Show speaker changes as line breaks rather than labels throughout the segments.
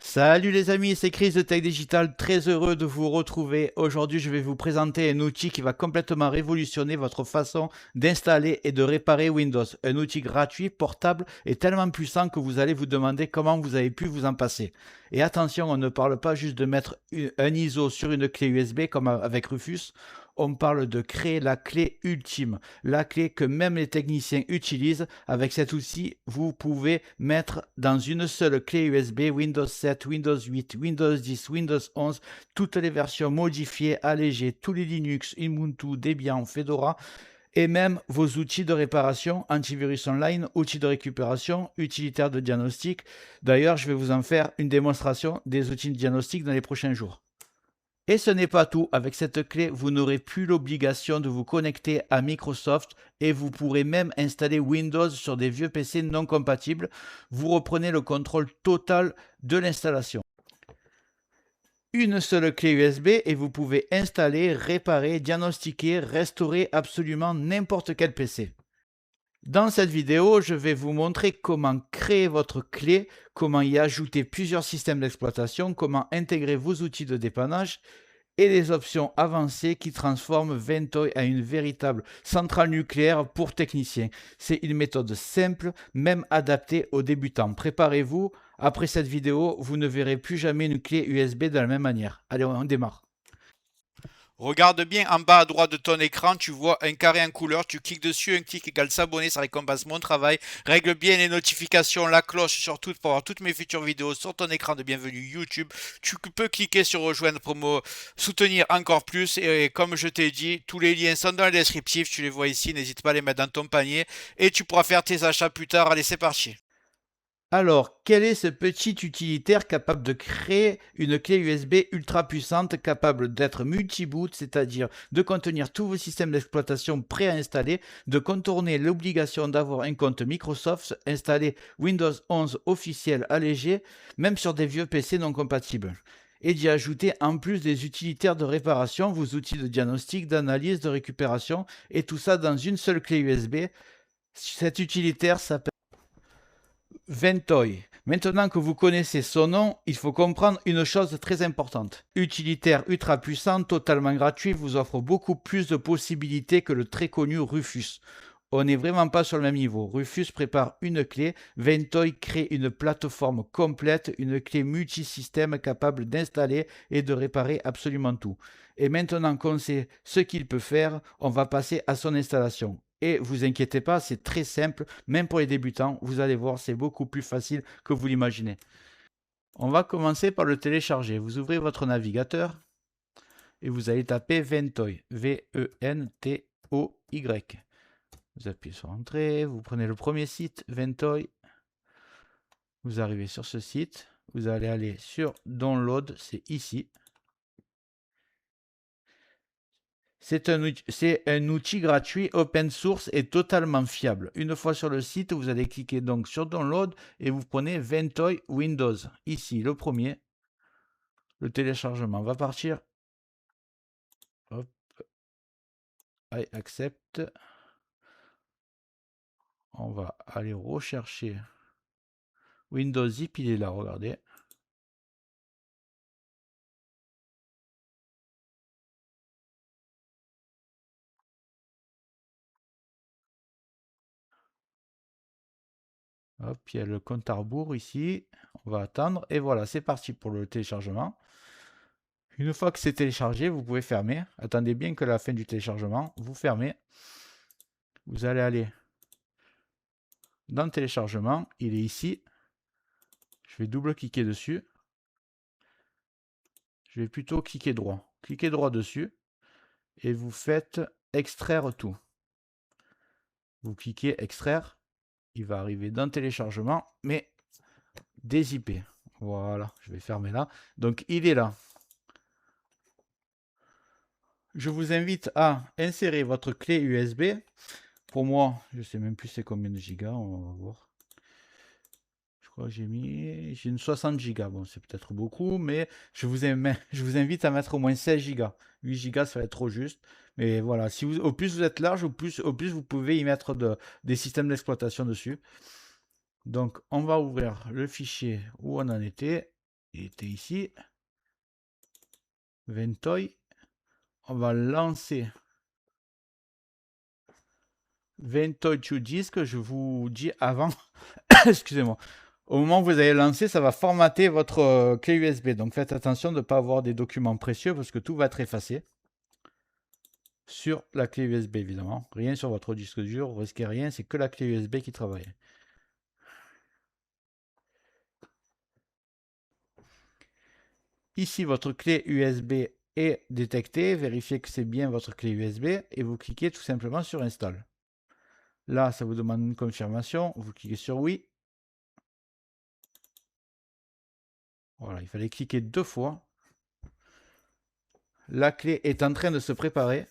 Salut les amis, c'est Chris de Tech Digital, très heureux de vous retrouver. Aujourd'hui, je vais vous présenter un outil qui va complètement révolutionner votre façon d'installer et de réparer Windows. Un outil gratuit, portable et tellement puissant que vous allez vous demander comment vous avez pu vous en passer. Et attention, on ne parle pas juste de mettre un ISO sur une clé USB comme avec Rufus. On parle de créer la clé ultime, la clé que même les techniciens utilisent. Avec cet outil, vous pouvez mettre dans une seule clé USB Windows 7, Windows 8, Windows 10, Windows 11, toutes les versions modifiées, allégées, tous les Linux, Ubuntu, Debian, Fedora, et même vos outils de réparation, antivirus online, outils de récupération, utilitaires de diagnostic. D'ailleurs, je vais vous en faire une démonstration des outils de diagnostic dans les prochains jours. Et ce n'est pas tout, avec cette clé, vous n'aurez plus l'obligation de vous connecter à Microsoft et vous pourrez même installer Windows sur des vieux PC non compatibles. Vous reprenez le contrôle total de l'installation. Une seule clé USB et vous pouvez installer, réparer, diagnostiquer, restaurer absolument n'importe quel PC. Dans cette vidéo, je vais vous montrer comment créer votre clé, comment y ajouter plusieurs systèmes d'exploitation, comment intégrer vos outils de dépannage et les options avancées qui transforment Ventoy en une véritable centrale nucléaire pour techniciens. C'est une méthode simple, même adaptée aux débutants. Préparez-vous, après cette vidéo, vous ne verrez plus jamais une clé USB de la même manière. Allez, on démarre.
Regarde bien en bas à droite de ton écran, tu vois un carré en couleur, tu cliques dessus, un clic égale s'abonner, ça récompense mon travail. Règle bien les notifications, la cloche surtout pour avoir toutes mes futures vidéos sur ton écran de bienvenue YouTube. Tu peux cliquer sur rejoindre pour me soutenir encore plus et comme je t'ai dit, tous les liens sont dans le descriptif, tu les vois ici, n'hésite pas à les mettre dans ton panier et tu pourras faire tes achats plus tard. Allez, c'est parti.
Alors, quel est ce petit utilitaire capable de créer une clé USB ultra puissante, capable d'être multi-boot, c'est-à-dire de contenir tous vos systèmes d'exploitation préinstallés, de contourner l'obligation d'avoir un compte Microsoft, installer Windows 11 officiel allégé, même sur des vieux PC non compatibles, et d'y ajouter en plus des utilitaires de réparation, vos outils de diagnostic, d'analyse, de récupération, et tout ça dans une seule clé USB. Cet utilitaire s'appelle Ventoy. Maintenant que vous connaissez son nom, il faut comprendre une chose très importante. Utilitaire ultra puissant, totalement gratuit, vous offre beaucoup plus de possibilités que le très connu Rufus. On n'est vraiment pas sur le même niveau. Rufus prépare une clé, Ventoy crée une plateforme complète, une clé multisystème capable d'installer et de réparer absolument tout. Et maintenant qu'on sait ce qu'il peut faire, on va passer à son installation. Et vous inquiétez pas, c'est très simple, même pour les débutants, vous allez voir, c'est beaucoup plus facile que vous l'imaginez. On va commencer par le télécharger. Vous ouvrez votre navigateur et vous allez taper Ventoy, V-E-N-T-O-Y. Vous appuyez sur Entrée, vous prenez le premier site, Ventoy. Vous arrivez sur ce site, vous allez aller sur Download, c'est ici. C'est un outil gratuit, open source et totalement fiable. Une fois sur le site, vous allez cliquer donc sur Download et vous prenez Ventoy Windows. Ici, le premier. Le téléchargement va partir. Hop. I accept. On va aller rechercher Windows Zip, il est là, regardez. Hop, il y a le compte à rebours ici. On va attendre. Et voilà, c'est parti pour le téléchargement. Une fois que c'est téléchargé, vous pouvez fermer. Attendez bien que la fin du téléchargement, vous fermez. Vous allez aller dans le téléchargement. Il est ici. Je vais double-cliquer dessus. Je vais plutôt cliquer droit. Cliquez droit dessus. Et vous faites extraire tout. Vous cliquez extraire. Il va arriver dans le téléchargement, mais dézippé. Voilà, je vais fermer là. Donc il est là. Je vous invite à insérer votre clé USB. Pour moi, je ne sais même plus c'est combien de gigas, on va voir. crois que j'ai une 60 Go. Bon, c'est peut-être beaucoup, mais je vous invite à mettre au moins 16 Go. 8 Go, ça va être trop juste. Mais voilà, si vous, au plus vous êtes large, au plus vous pouvez y mettre des systèmes d'exploitation dessus. Donc, on va ouvrir le fichier où on en était. Il était ici. Ventoy. On va lancer Ventoy to disk. Je vous dis avant, excusez-moi. Au moment où vous allez lancer, ça va formater votre clé USB. Donc faites attention de ne pas avoir des documents précieux parce que tout va être effacé sur la clé USB évidemment. Rien sur votre disque dur, vous risquez rien, c'est que la clé USB qui travaille. Ici, votre clé USB est détectée. Vérifiez que c'est bien votre clé USB et vous cliquez tout simplement sur Install. Là, ça vous demande une confirmation. Vous cliquez sur Oui. Voilà, il fallait cliquer 2 fois. La clé est en train de se préparer.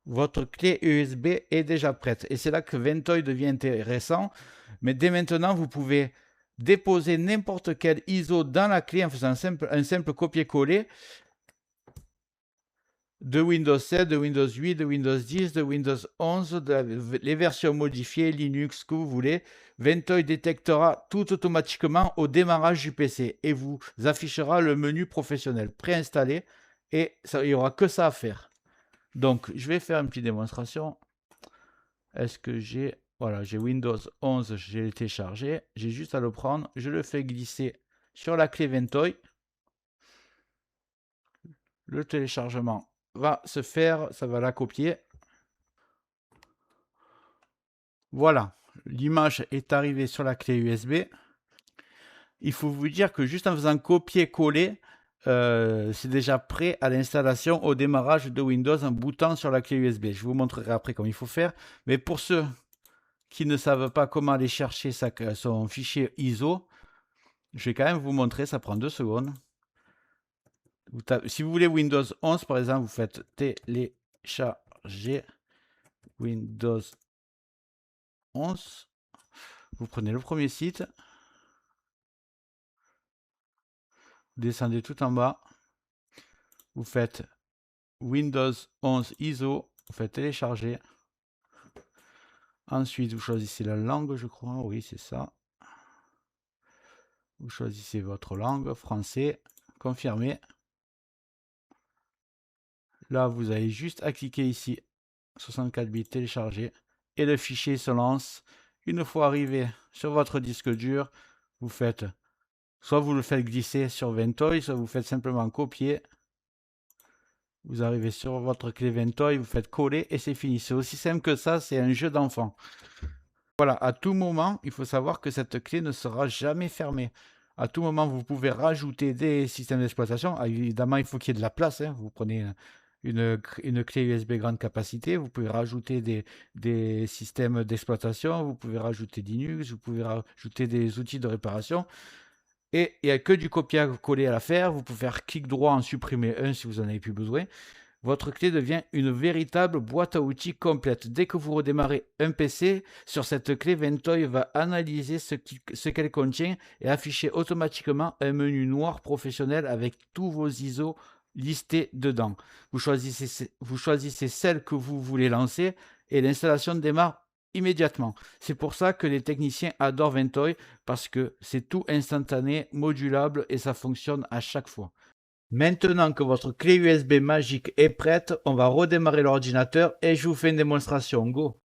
Votre clé USB est déjà prête. Et c'est là que Ventoy devient intéressant. Mais dès maintenant, vous pouvez déposer n'importe quel ISO dans la clé en faisant un simple copier-coller de Windows 7, de Windows 8, de Windows 10, de Windows 11, les versions modifiées, Linux, ce que vous voulez. Ventoy détectera tout automatiquement au démarrage du PC et vous affichera le menu professionnel préinstallé et il n'y aura que ça à faire. Donc, je vais faire une petite démonstration. Est-ce que j'ai... Voilà, j'ai Windows 11, j'ai téléchargé. J'ai juste à le prendre. Je le fais glisser sur la clé Ventoy. Le téléchargement va se faire. Ça va la copier. Voilà, l'image est arrivée sur la clé USB. Il faut vous dire que juste en faisant copier-coller, c'est déjà prêt à l'installation au démarrage de Windows en bootant sur la clé USB. Je vous montrerai après comment il faut faire. Mais pour ceux qui ne savent pas comment aller chercher son fichier ISO, je vais quand même vous montrer, ça prend 2 secondes. Si vous voulez Windows 11, par exemple, vous faites télécharger Windows 11. Vous prenez le premier site. Descendez tout en bas. Vous faites Windows 11 ISO. Vous faites télécharger. Ensuite, vous choisissez la langue, je crois. Oui, c'est ça. Vous choisissez votre langue, français. Confirmer. Là, vous avez juste à cliquer ici. 64 bits télécharger. Et le fichier se lance. Une fois arrivé sur votre disque dur, vous faites... Soit vous le faites glisser sur Ventoy, soit vous faites simplement copier. Vous arrivez sur votre clé Ventoy, vous faites coller et c'est fini. C'est aussi simple que ça, c'est un jeu d'enfant. Voilà, à tout moment, il faut savoir que cette clé ne sera jamais fermée. À tout moment, vous pouvez rajouter des systèmes d'exploitation. Évidemment, il faut qu'il y ait de la place. Vous prenez une clé USB grande capacité, vous pouvez rajouter des systèmes d'exploitation, vous pouvez rajouter Linux, vous pouvez rajouter des outils de réparation. Et il n'y a que du copier-coller à la faire. Vous pouvez faire clic droit en supprimer un si vous n'en avez plus besoin. Votre clé devient une véritable boîte à outils complète. Dès que vous redémarrez un PC, sur cette clé, Ventoy va analyser ce qu'elle contient et afficher automatiquement un menu noir professionnel avec tous vos ISO listés dedans. Vous choisissez celle que vous voulez lancer et l'installation démarre immédiatement. C'est pour ça que les techniciens adorent Ventoy parce que c'est tout instantané, modulable et ça fonctionne à chaque fois. Maintenant que votre clé USB magique est prête, on va redémarrer l'ordinateur et je vous fais une démonstration. Go!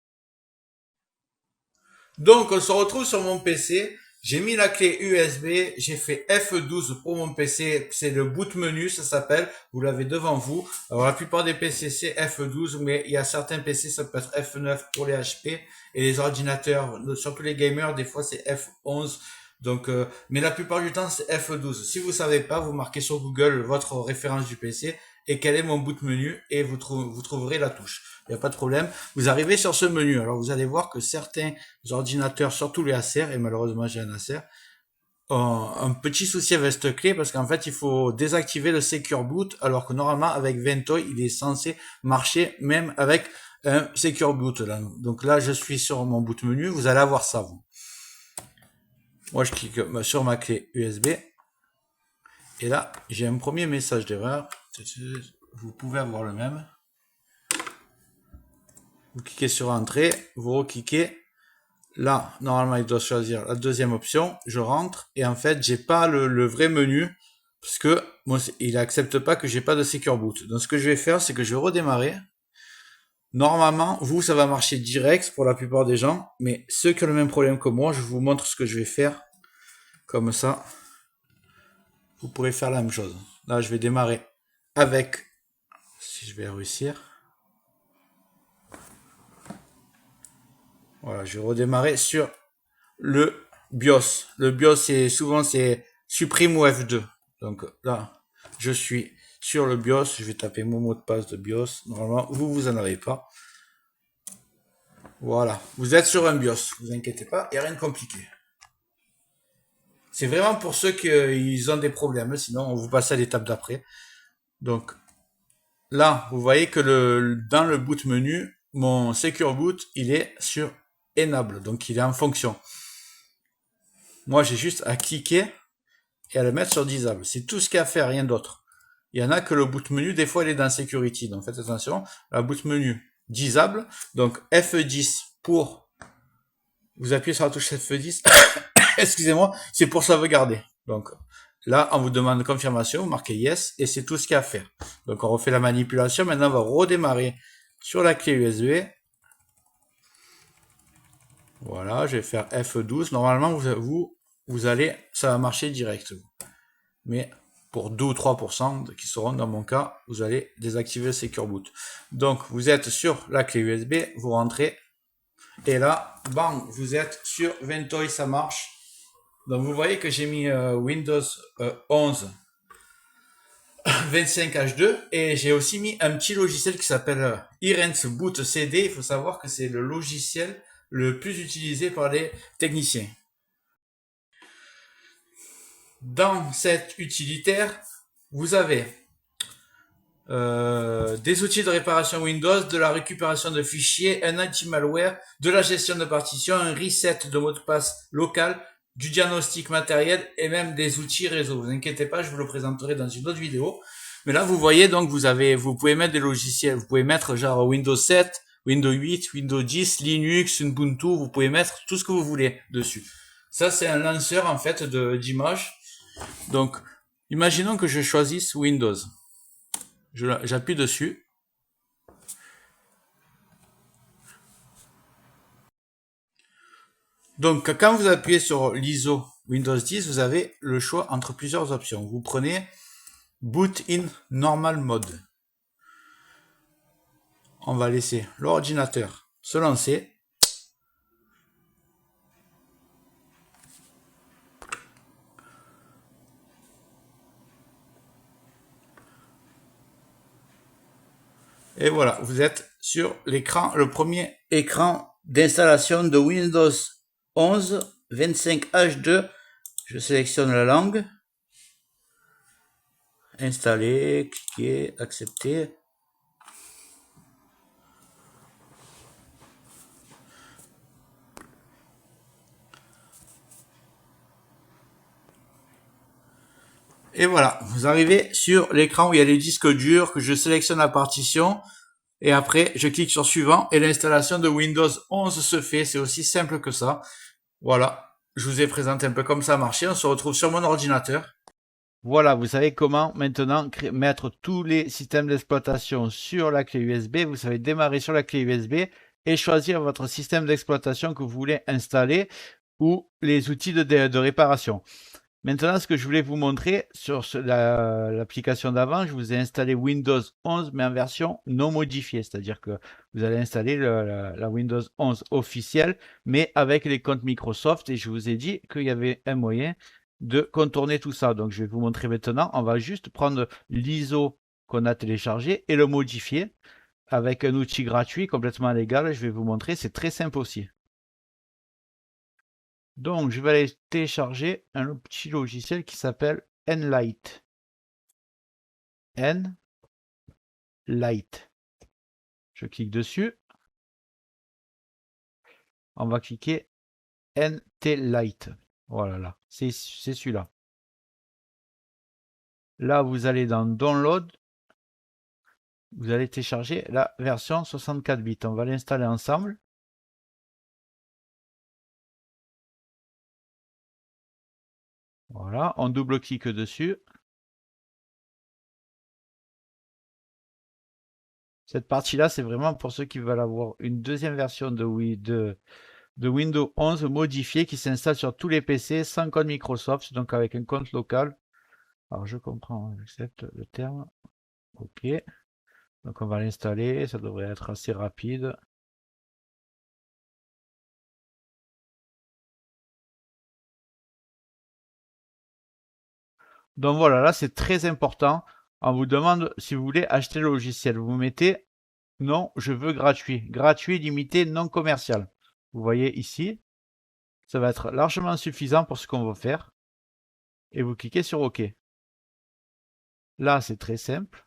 Donc on se retrouve sur mon PC. J'ai mis la clé USB, j'ai fait F12 pour mon PC, c'est le boot menu, ça s'appelle, vous l'avez devant vous. Alors la plupart des PC c'est F12, mais il y a certains PC, ça peut être F9 pour les HP, et les ordinateurs, surtout les gamers, des fois c'est F11. Donc, mais la plupart du temps c'est F12. Si vous savez pas, vous marquez sur Google votre référence du PC et quel est mon boot menu et vous trouverez la touche. Il n'y a pas de problème. Vous arrivez sur ce menu. Alors vous allez voir que certains ordinateurs, surtout les Acer, et malheureusement j'ai un Acer, ont un petit souci avec cette clé parce qu'en fait il faut désactiver le Secure Boot alors que normalement avec Ventoy il est censé marcher même avec un Secure Boot là. Donc là je suis sur mon boot menu, vous allez avoir ça vous. Moi, je clique sur ma clé USB. Et là, j'ai un premier message d'erreur. Vous pouvez avoir le même. Vous cliquez sur Entrée, vous recliquez. Là, normalement, il doit choisir la deuxième option. Je rentre et en fait, j'ai pas le vrai menu parce que moi, il accepte pas que j'ai pas de Secure Boot. Donc, ce que je vais faire, c'est que je vais redémarrer. Normalement, vous, ça va marcher direct pour la plupart des gens, mais ceux qui ont le même problème que moi, je vous montre ce que je vais faire. Comme ça, vous pourrez faire la même chose. Là, je vais démarrer avec, si je vais réussir. Voilà, je vais redémarrer sur le BIOS. Le BIOS, souvent c'est supprime ou F2. Donc là, je suis sur le BIOS. Je vais taper mon mot de passe de BIOS. Normalement, vous en avez pas. Voilà, vous êtes sur un BIOS. Vous inquiétez pas, il n'y a rien de compliqué. C'est vraiment pour ceux qui ont des problèmes. Sinon, on vous passe à l'étape d'après. Donc là, vous voyez que dans le boot menu, mon Secure Boot, il est sur Enable. Donc il est en fonction. Moi, j'ai juste à cliquer et à le mettre sur Disable. C'est tout ce qu'il y a à faire, rien d'autre. Il y en a que le boot menu, des fois, il est dans Security. Donc faites attention. La boot menu Disable. Donc F10 pour... Vous appuyez sur la touche F10. Excusez-moi, c'est pour sauvegarder. Donc là, on vous demande confirmation, vous marquez Yes, et c'est tout ce qu'il y a à faire. Donc on refait la manipulation. Maintenant, on va redémarrer sur la clé USB. Voilà, je vais faire F12. Normalement, vous allez, ça va marcher direct. Mais pour 2 ou 3% qui seront dans mon cas, vous allez désactiver le Secure Boot. Donc, vous êtes sur la clé USB, vous rentrez, et là, bang, vous êtes sur Ventoy, ça marche. Donc, vous voyez que j'ai mis Windows 11 25H2 et j'ai aussi mis un petit logiciel qui s'appelle Irens Boot CD. Il faut savoir que c'est le logiciel le plus utilisé par les techniciens. Dans cet utilitaire, vous avez des outils de réparation Windows, de la récupération de fichiers, un anti-malware, de la gestion de partitions, un reset de mot de passe local, du diagnostic matériel et même des outils réseau. Vous inquiétez pas, je vous le présenterai dans une autre vidéo. Mais là, vous voyez donc, vous pouvez mettre des logiciels, vous pouvez mettre genre Windows 7, Windows 8, Windows 10, Linux, Ubuntu, vous pouvez mettre tout ce que vous voulez dessus. Ça, c'est un lanceur en fait d'images. Donc, imaginons que je choisisse Windows. J'appuie dessus. Donc, quand vous appuyez sur l'ISO Windows 10, vous avez le choix entre plusieurs options. Vous prenez Boot in Normal Mode. On va laisser l'ordinateur se lancer. Et voilà, vous êtes sur l'écran, le premier écran d'installation de Windows 11 25H2. Je sélectionne la langue. Installer, cliquer, accepter. Et voilà, vous arrivez sur l'écran où il y a les disques durs, que je sélectionne la partition, et après je clique sur suivant, et l'installation de Windows 11 se fait, c'est aussi simple que ça. Voilà, je vous ai présenté un peu comme ça a marché, on se retrouve sur mon ordinateur.
Voilà, vous savez comment maintenant mettre tous les systèmes d'exploitation sur la clé USB. Vous savez démarrer sur la clé USB et choisir votre système d'exploitation que vous voulez installer ou les outils de réparation. Maintenant, ce que je voulais vous montrer sur l'application d'avant, je vous ai installé Windows 11 mais en version non modifiée, c'est-à-dire que vous allez installer la Windows 11 officielle mais avec les comptes Microsoft et je vous ai dit qu'il y avait un moyen de contourner tout ça. Donc, je vais vous montrer maintenant. On va juste prendre l'ISO qu'on a téléchargé et le modifier avec un outil gratuit complètement légal. Je vais vous montrer, c'est très simple aussi. Donc, je vais aller télécharger un petit logiciel qui s'appelle Nlight. Nlight. Je clique dessus. On va cliquer NT Lite. Voilà, là. C'est celui-là. Là, vous allez dans Download. Vous allez télécharger la version 64 bits. On va l'installer ensemble. Voilà, on double-clique dessus. Cette partie-là, c'est vraiment pour ceux qui veulent avoir une deuxième version de Windows 11 modifiée qui s'installe sur tous les PC sans code Microsoft, donc avec un compte local. Alors je comprends, j'accepte le terme. Ok. Donc on va l'installer, ça devrait être assez rapide. Donc voilà, là c'est très important. On vous demande si vous voulez acheter le logiciel. Vous mettez non, je veux gratuit. Gratuit, limité, non commercial. Vous voyez ici, ça va être largement suffisant pour ce qu'on veut faire. Et vous cliquez sur OK. Là, c'est très simple.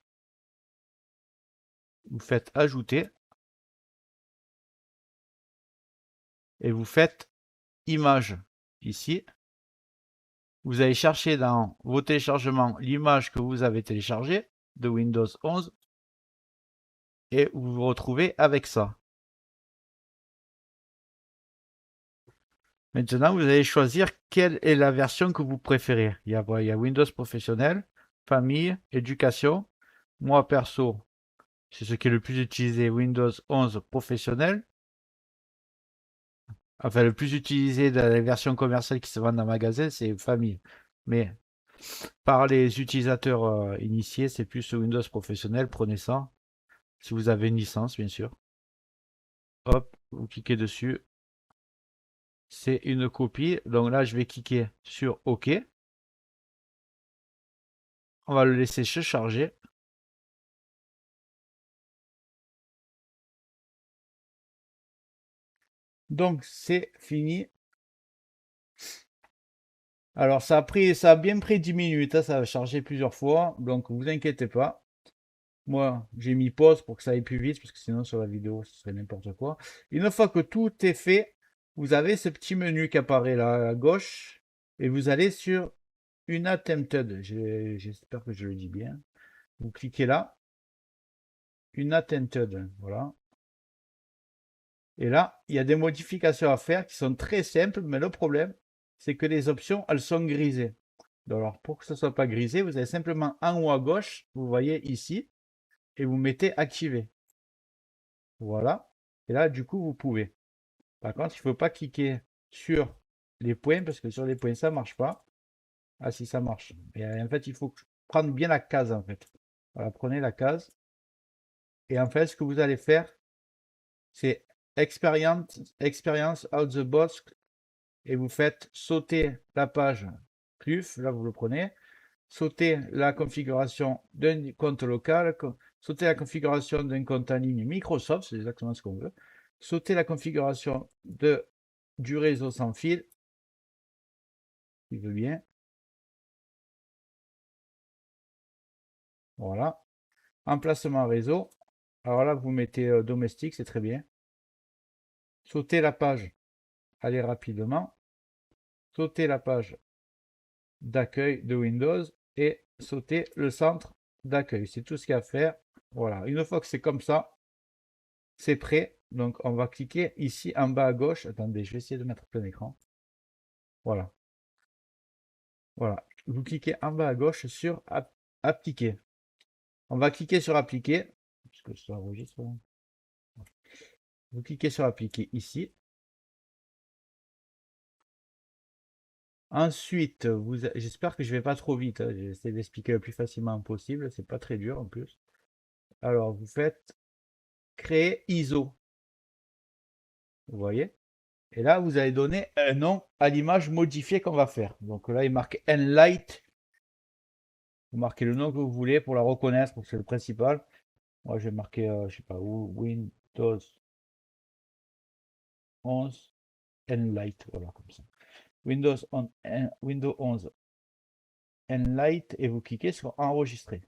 Vous faites ajouter. Et vous faites image ici. Vous allez chercher dans vos téléchargements l'image que vous avez téléchargée de Windows 11. Et vous vous retrouvez avec ça. Maintenant, vous allez choisir quelle est la version que vous préférez. Il y a Windows Professionnel, Famille, Éducation. Moi, perso, c'est ce qui est le plus utilisé, Windows 11 Professionnel. Enfin, le plus utilisé dans les versions commerciales qui se vendent en magasin, c'est Famille. Mais par les utilisateurs initiés, c'est plus Windows Professionnel. Prenez ça. Si vous avez une licence, bien sûr. Hop, vous cliquez dessus. C'est une copie. Donc là, je vais cliquer sur OK. On va le laisser se charger. Donc c'est fini. Alors ça a bien pris 10 minutes, hein, ça a chargé plusieurs fois, donc vous inquiétez pas. Moi j'ai mis pause pour que ça aille plus vite, parce que sinon sur la vidéo ce serait n'importe quoi. Une fois que tout est fait, vous avez ce petit menu qui apparaît là à gauche, et vous allez sur une attempted. J'espère que je le dis bien. Vous cliquez là, une attempted, voilà. Et là, il y a des modifications à faire qui sont très simples, mais le problème, c'est que les options, elles sont grisées. Alors, pour que ce ne soit pas grisé, vous avez simplement en haut à gauche, vous voyez ici, et vous mettez activer. Voilà. Et là, du coup, vous pouvez. Par contre, il ne faut pas cliquer sur les points, parce que sur les points, ça ne marche pas. Ah si, ça marche. Et en fait, il faut prendre bien la case, en fait. Voilà, prenez la case. Et en fait, ce que vous allez faire, c'est experience out the box, et vous faites sauter la page plus, là vous le prenez, sauter la configuration d'un compte local, sauter la configuration d'un compte en ligne Microsoft, c'est exactement ce qu'on veut, sauter la configuration du réseau sans fil, il veut bien, voilà, emplacement réseau, alors là vous mettez domestique, c'est très bien, sauter la page, allez rapidement, sauter la page d'accueil de Windows et sauter le centre d'accueil. C'est tout ce qu'il y a à faire. Voilà, une fois que c'est comme ça, c'est prêt. Donc on va cliquer ici en bas à gauche. Attendez, je vais essayer de mettre plein écran. Voilà. Voilà. Vous cliquez en bas à gauche sur appliquer. On va cliquer sur appliquer. Puisque ça enregistre. Vous cliquez sur appliquer ici. Ensuite, j'espère que je vais pas trop vite, hein. J'essaie d'expliquer le plus facilement possible. C'est pas très dur en plus. Alors, vous faites créer ISO. Vous voyez? Et là, vous allez donner un nom à l'image modifiée qu'on va faire. Donc là, il marque Enlight. Vous marquez le nom que vous voulez pour la reconnaître, parce que c'est le principal. Moi, je vais marquer, je sais pas où, Windows 11 Enlight. Voilà, comme ça. Windows 11 Enlight, et vous cliquez sur enregistrer.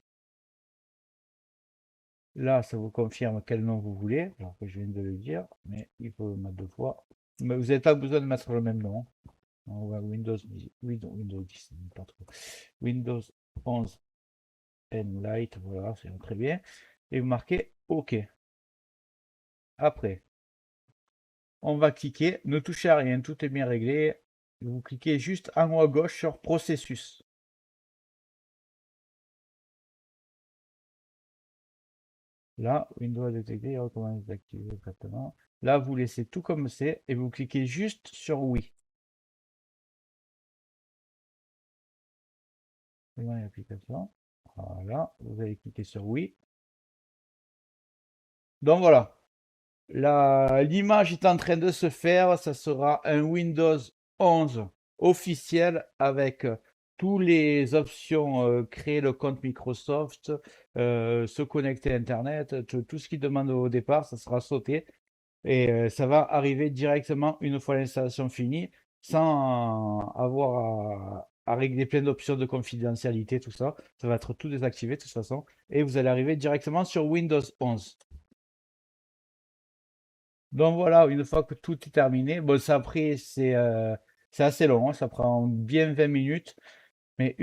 Là, ça vous confirme quel nom vous voulez, alors que je viens de le dire, mais il faut le mettre deux fois. Mais vous n'avez pas besoin de mettre le même nom. On va Windows 10, pas trop. Windows 11 N Lite, voilà, c'est très bien. Et vous marquez OK. Après, on va cliquer, ne touchez à rien, tout est bien réglé. Vous cliquez juste en haut à gauche sur processus. Là, Windows détecté, recommande d'activer exactement. Là, vous laissez tout comme c'est et vous cliquez juste sur oui. L'application. Voilà, vous allez cliquer sur oui. Donc voilà, l'image est en train de se faire. Ça sera un Windows 11 officiel avec toutes les options, créer le compte Microsoft, se connecter à Internet, tout ce qui demande au départ, ça sera sauté. Et ça va arriver directement une fois l'installation finie, sans avoir à régler plein d'options de confidentialité, tout ça. Ça va être tout désactivé de toute façon. Et vous allez arriver directement sur Windows 11. Donc voilà, une fois que tout est terminé, bon, ça après, c'est assez long, hein, ça prend bien 20 minutes. Mais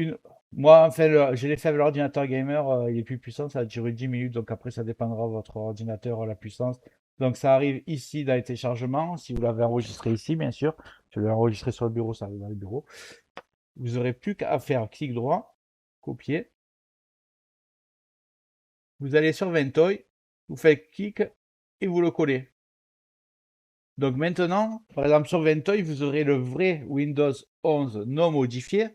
moi, enfin, je l'ai fait avec l'ordinateur gamer, il est plus puissant, ça a duré 10 minutes, donc après, ça dépendra de votre ordinateur, la puissance. Donc ça arrive ici dans les téléchargements, si vous l'avez enregistré ici, bien sûr. Je l'ai enregistré sur le bureau, ça arrive dans le bureau. Vous n'aurez plus qu'à faire clic droit, copier. Vous allez sur Ventoy, vous faites clic et vous le collez. Donc maintenant, par exemple sur Ventoy, vous aurez le vrai Windows 11 non modifié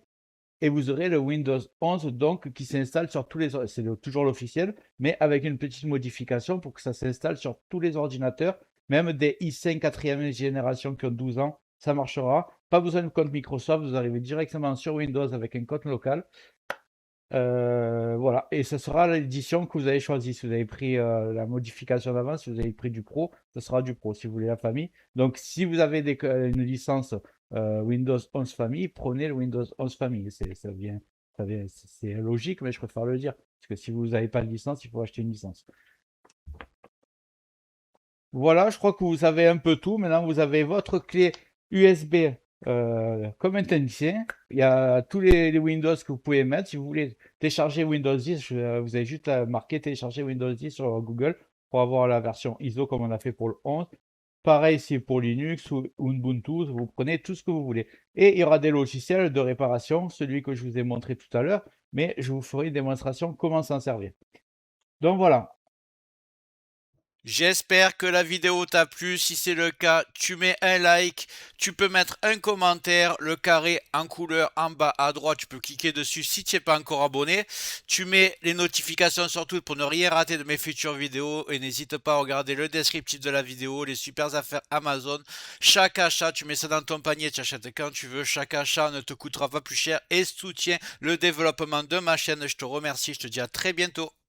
et vous aurez le Windows 11 donc qui s'installe sur tous les, c'est toujours l'officiel, mais avec une petite modification pour que ça s'installe sur tous les ordinateurs, même des i5 4e génération qui ont 12 ans, ça marchera. Pas besoin de compte Microsoft, vous arrivez directement sur Windows avec un compte local. Voilà, et ce sera l'édition que vous avez choisie. Si vous avez pris la modification d'avant, si vous avez pris du Pro, ce sera du Pro. Si vous voulez la famille. Donc, si vous avez une licence Windows 11 famille, prenez le Windows 11 famille. C'est logique, mais je préfère le dire. Parce que si vous n'avez pas de licence, il faut acheter une licence. Voilà, je crois que vous savez un peu tout. Maintenant, vous avez votre clé USB comme un technicien. Il y a tous les Windows que vous pouvez mettre. Si vous voulez télécharger Windows 10, vous avez juste à marquer télécharger Windows 10 sur Google pour avoir la version ISO comme on a fait pour le 11. Pareil, si pour Linux ou Ubuntu, vous prenez tout ce que vous voulez. Et il y aura des logiciels de réparation, celui que je vous ai montré tout à l'heure, mais je vous ferai une démonstration comment s'en servir. Donc voilà.
J'espère que la vidéo t'a plu. Si c'est le cas, tu mets un like, tu peux mettre un commentaire, le carré en couleur en bas à droite, tu peux cliquer dessus si tu n'es pas encore abonné. Tu mets les notifications surtout pour ne rien rater de mes futures vidéos et n'hésite pas à regarder le descriptif de la vidéo, les super affaires Amazon. Chaque achat, tu mets ça dans ton panier, tu achètes quand tu veux. Chaque achat ne te coûtera pas plus cher et soutient le développement de ma chaîne. Je te remercie, je te dis à très bientôt.